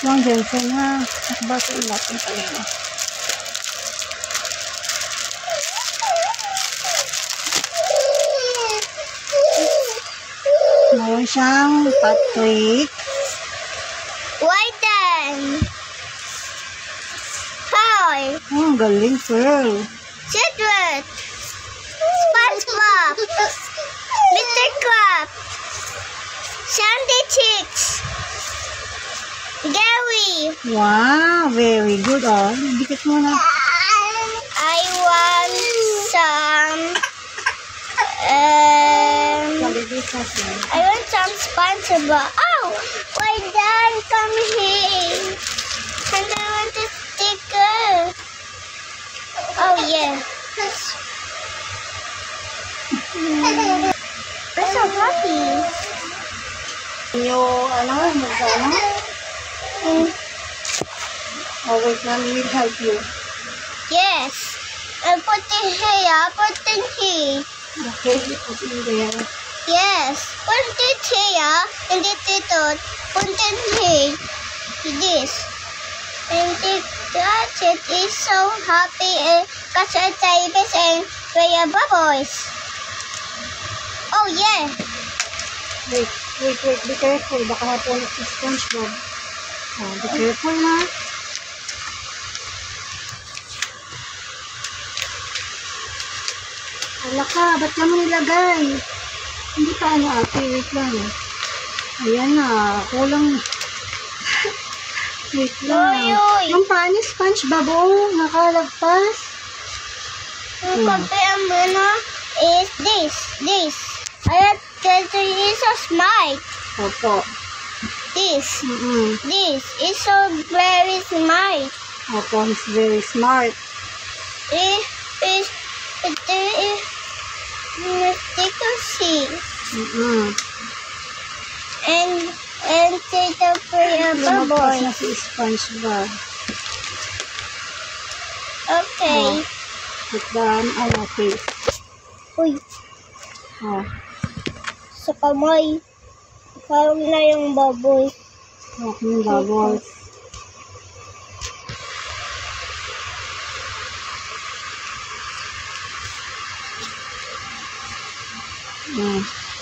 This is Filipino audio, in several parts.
Long Johnson ha. Nakabatiin natin pala. Meron siyang Patrick. Whiten. Pearl. Oh, ang galing, Pearl. Jedward. SpongeBob. Mr. Crab. Sandy Chicks. Gary. Wow, very good. Oh, dikit mo na. I want some I want some SpongeBob. Oh, why Dan come here? And I want a sticker. Oh yeah. I'm so happy. Yung, magkano? Oh, wait, Mommy will help you. Yes. And put it here. Put it here. Okay, put it in there. Yes. Put it here. And put it here. This. And it is so happy because it's babies and rare bubbles. Oh yeah. Wait, be careful. Baka mapulot si SpongeBob. Oh, be careful na. Ala ka, ba't ka mo nilagay? Hindi pa ate, wait lang. Ayan na, kulang. Wait lang. Oy. Ang paano SpongeBob, oh, nakalagpas. Ang kapamana is this. I have is so smart. Opo. This is so very smart. Opo, he's very smart. It sticker C. And take the prayer Lumabas na bubbles. si SpongeBob. Okay. Put down, face. Uy, Oh, sa kamay. Parang na yung baboy. okay yung bubbles.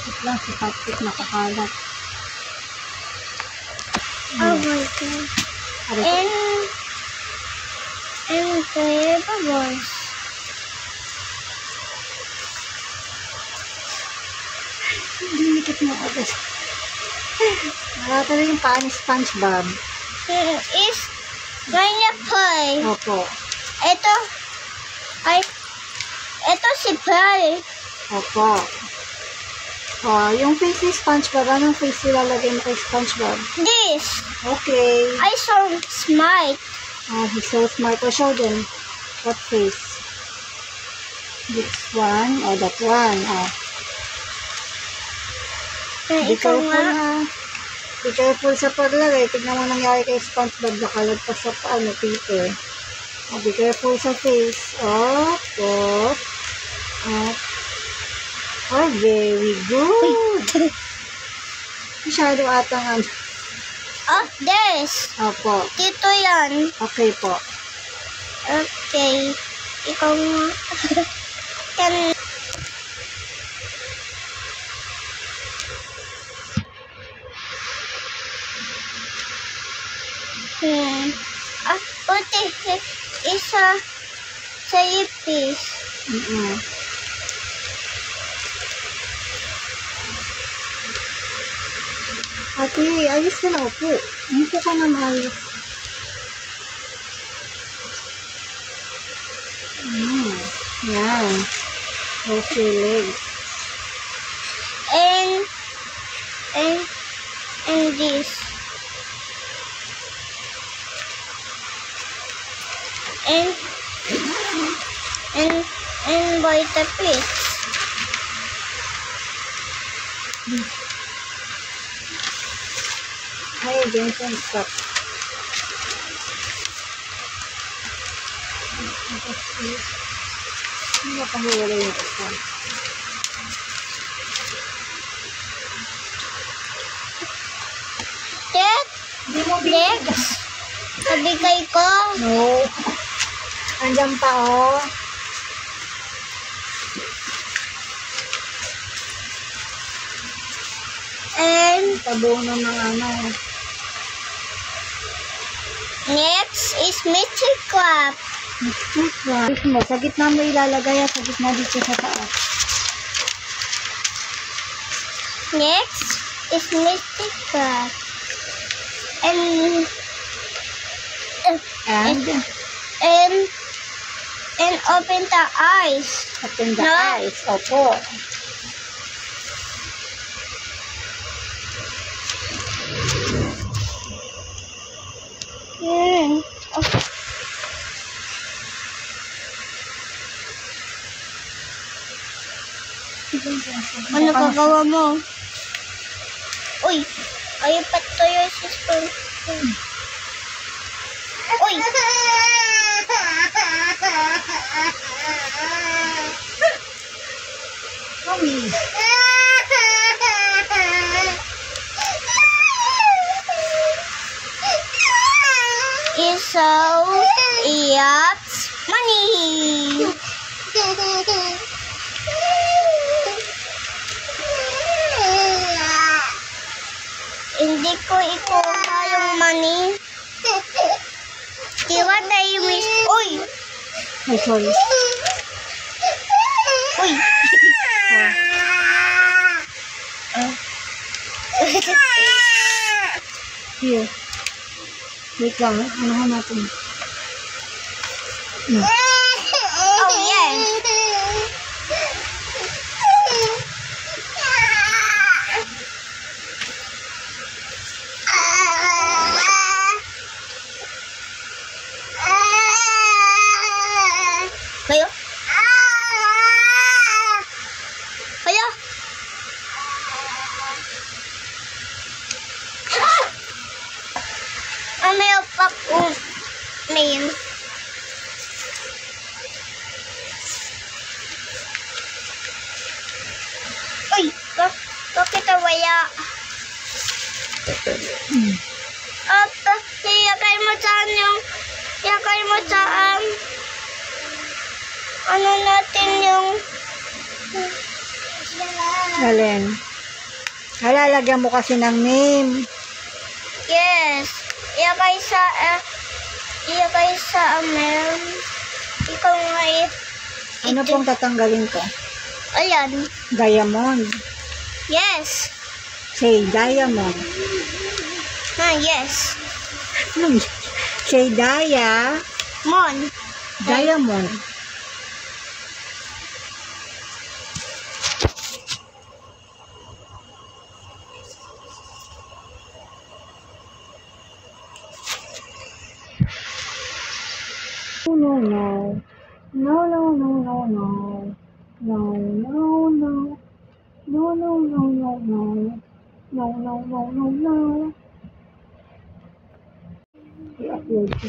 Wait lang, si Patrick nakakalat. Oh my God. And prayer bubbles. Dinikit mo agad. Nakata rin yung paa ni SpongeBob. Is pineapple. Opo. Ito si Pearl. Opo. Oh, yung face ni SpongeBob, anong face ilalagay mo kay SpongeBob? This. Okay. I so smart. Oh, he's so smart. Oh, show them. What face? This one or that one? Oh. Be Ikaw careful nga. ha. Be careful sa paglagay. Tignan mo nangyari kay SpongeBob. Nakalagpas sa paper. Oh, be careful sa face. Up, up, up. Oh, very good. Masyado atang Oh, this. Opo. Dito yan. Okay po. Okay. Ikaw nga. Can... Puti isa sa ipis. Ate, ayos ka na po. Umupo ka na maayos. Yan. Okay, legs. And this. And by the fish. Hi, Jensen, stop. Hindi ba pang wala yung isa? Dad? Hindi mo Next, kabigay ko. No. Andyan pa, oh. And Tabunan ng ano. next is Mystery Crab. Mo, sa gitna mo ilalagay, sa gitna dito sa taas. Next is Mystery Crab. And open the eyes. Open the No. eyes. Opo. Okay. Ano gagawa mo? Uy! Ayaw pa to yung sister. Uy! Mami. So, it's money. Hindi ko ikuha yung money. Diba tayo miss? Uy! Ay, sorry. Uy! Here. Wait lang. Ano natin? Oh, yes. Kayo? Kayo? May opak main. Uy, bakit wala? Iyakay mo saan yung ano natin yung Alin? Lalagyan mo kasi ng name. yes. Iyakay sa Amel. Ikaw nga Ano pong tatanggalin ko? Ayan. Diamond. Yes. Say diamond. Yes. Say diamond. Diamond. No, no. No, no, no, no, no. No, no, no. No, no, no, no, no. No, no, no, no, no. I-upload ko.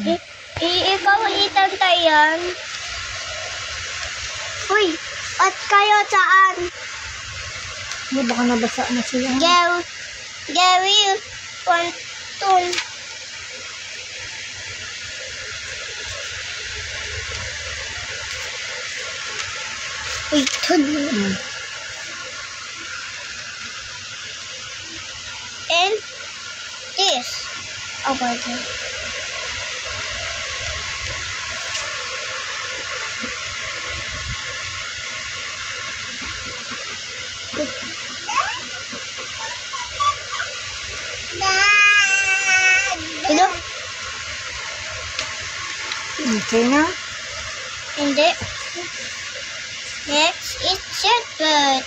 Ikaw itantay yan. Uy, at kayo saan? Baka nabasa na sila. Gary, Pantun. Uy, and this. Okay. Hello? Okay na? Hindi. Next is shepherd.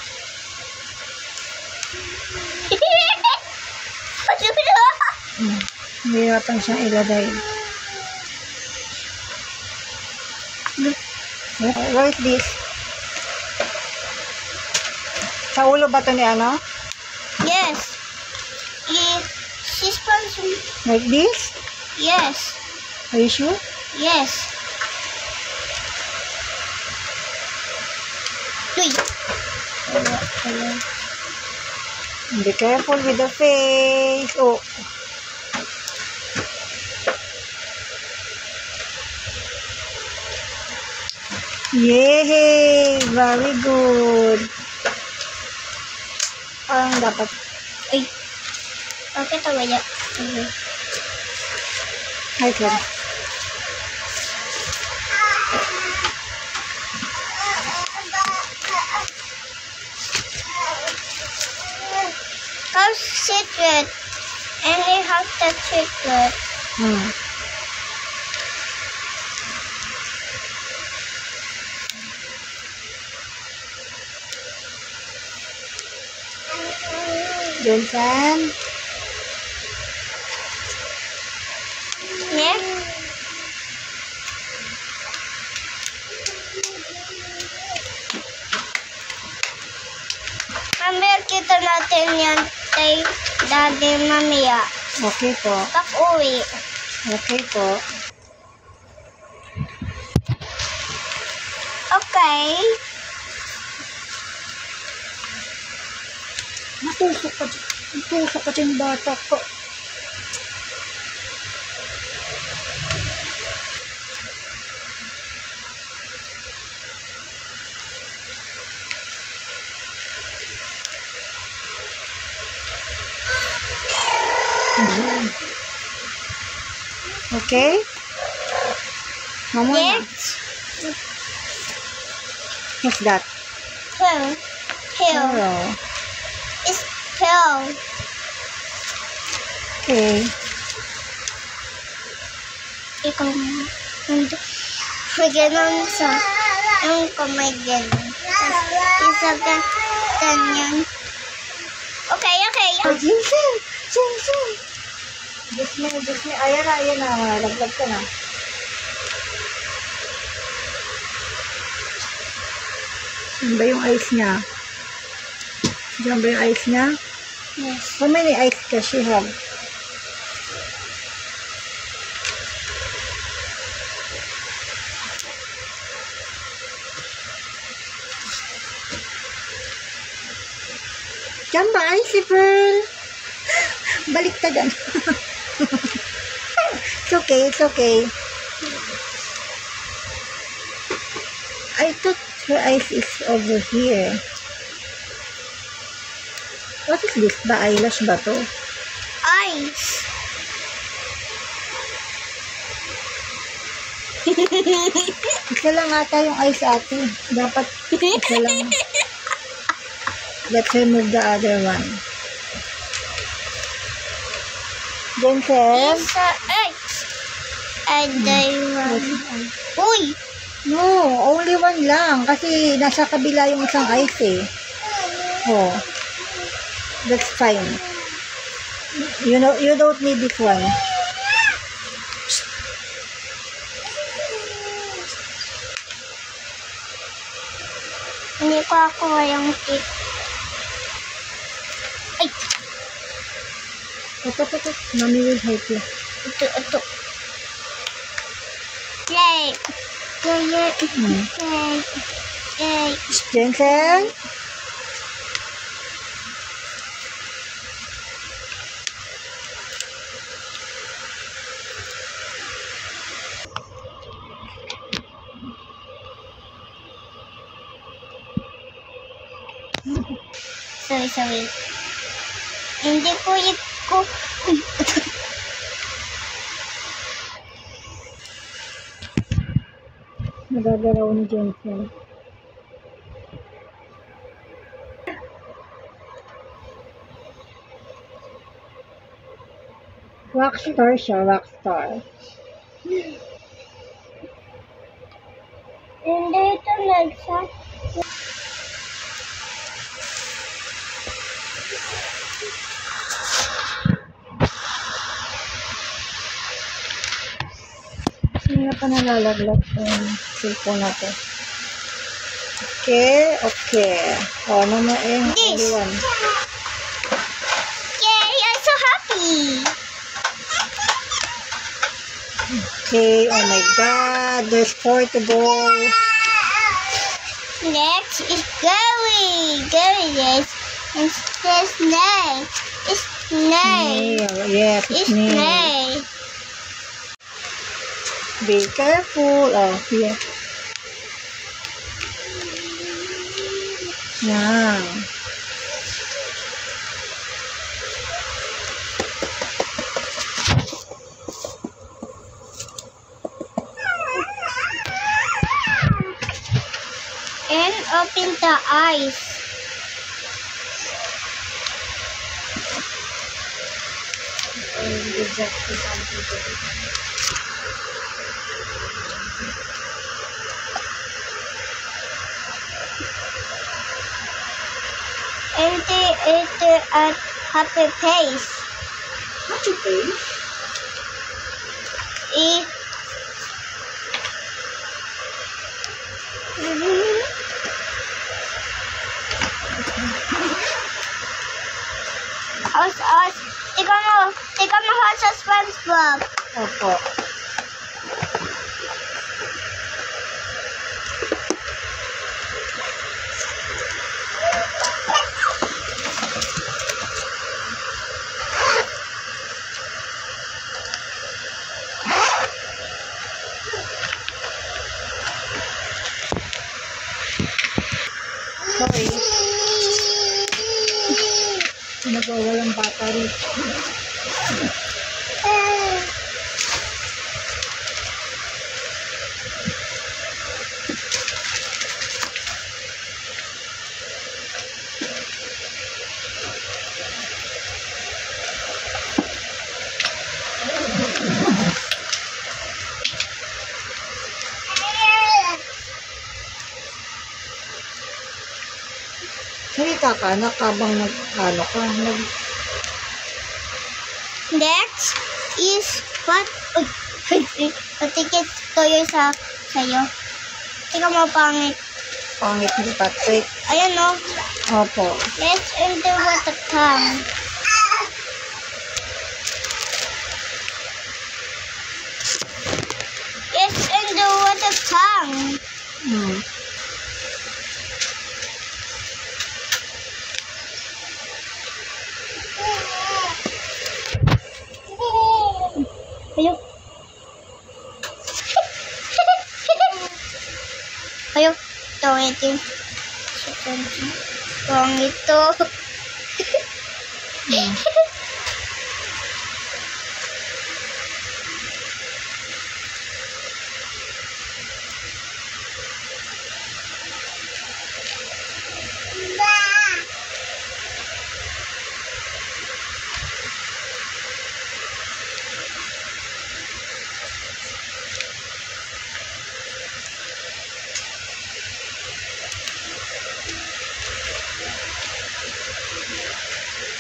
Mahirapan siyang ilagay. Write this. Sa ulo ba ito ni ano? Yes. She's from... Like this? Yes. Are you sure? Yes. Uy. Be careful with the face. Oh. Yay! Very good. Parang dapat. Ay. Bakit ito ba yan? Hi, friend. How's secret? And we have the secret. Jensen. Yeah? Mamaya kita natin yan kay Daddy mamaya. Okay po. Pag-uwi. Okay po. Okay. Natusok ka dyan bata ko. Okay? Mama na. Yes. What's that? Pill. Pill. Hello. It's pill. Okay. Ikaw hindi. Ganun sa yung kamay ganun. Isa ganyan. Okay, okay. Jensen! Jensen! Diyos me. Ayan na. Laglag ka na. Yan ba yung eyes niya? Diyan ba yung eyes niya? Yes. How many eyes does she have? Diyan ba eyes si Pearl? Baliktadan. It's okay. I thought her eyes is over here. What is this? Ba eyelash ba to? Eyes. Isa lang ata yung eyes ate. Dapat isa lang. Let's remove the other one. Jensen? Isa eyes. And then one. Uy! No, only one lang. Kasi nasa kabila yung isang eyes eh. Oh. That's fine. You don't need this one. Hindi ko ako yung tip. Ay! Ito. Mommy will help you. Ito. Yay! Yay! Jensen? Sorry. Hindi ko Nagagalaw ni Jensen. Rockstar siya, rockstar. Hindi ito nagsa. Hindi na pa nalalaglag yung cellphone na to. Okay. Oh, no more This. only one. Yay! I'm so happy! Okay, oh my god, there's 4 to go. Next is Gary. Yes. It's this name. It's name. Yes, It's it's me. name. Be careful. Oh, here. Yan. And open the eyes. Enter at happy face. Happy face? Tika mo sa SpongeBob. Opo. Sorry. Nagawalang battery. Salita ka na habang nag-ano ka. Next is what? Patikit toyo sa'yo. Tika mo pangit. Pangit ni Patrick. Ayan o. Opo. Let's enter water tank. Let's enter water tank. Ayo. Ayo. Ito. Ito.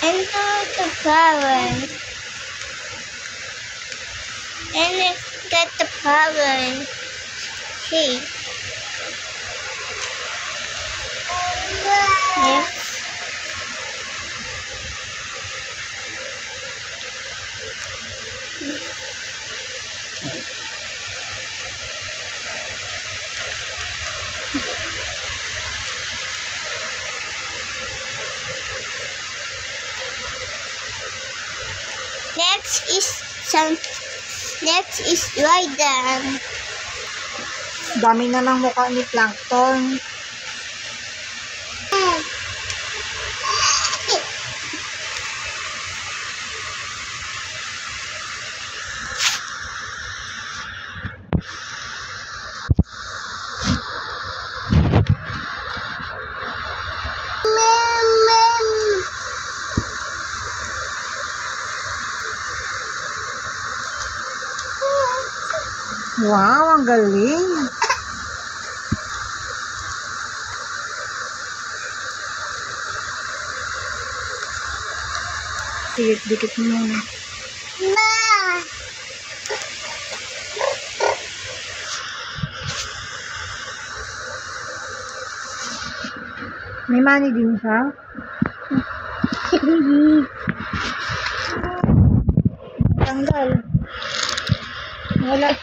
Enter the power. And get the power. Hey. Next. Next is Raiden. Dami na ng mukha ni Plankton. Wow, ang galing. Dikit-dikit mo. Ma! May money din siya? Tanggal. Wala.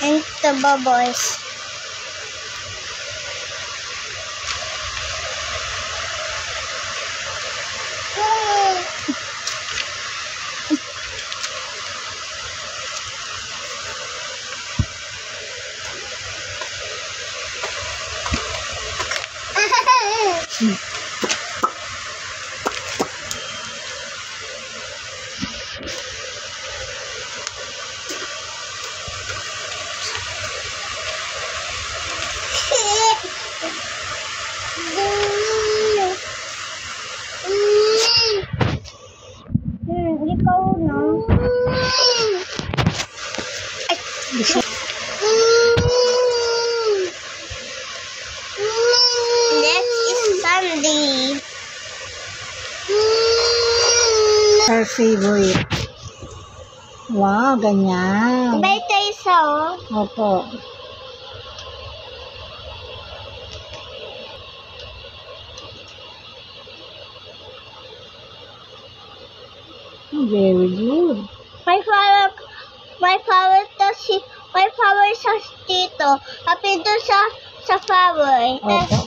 and the bubbles. Ikaw na. This is Sunday. Our favorite. Wow, ganyan. Bay tayo isa, oh. Opo. Very good. My flower sa dito. Happy doon sa flower. Opo.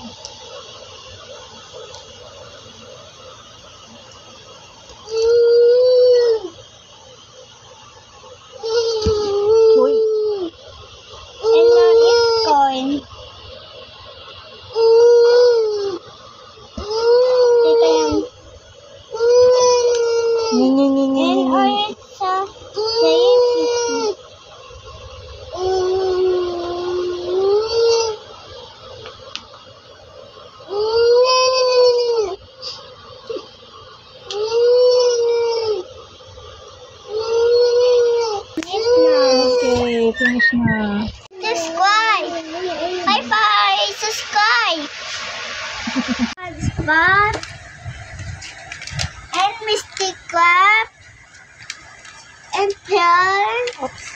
Uy. And now it's corn. Teka yan. And orange sa jellyfish. Okay, finish na. Subscribe! Bye-bye! Subscribe! Spot and Misty Crab and Pearl Oops.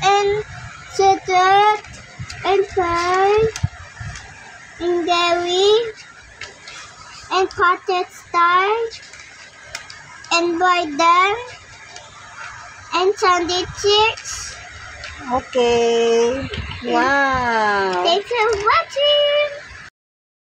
and Cedric and Pearl and Gary and Potted Star and Borden and Sunday Chicks. Okay. Wow. Thanks for watching!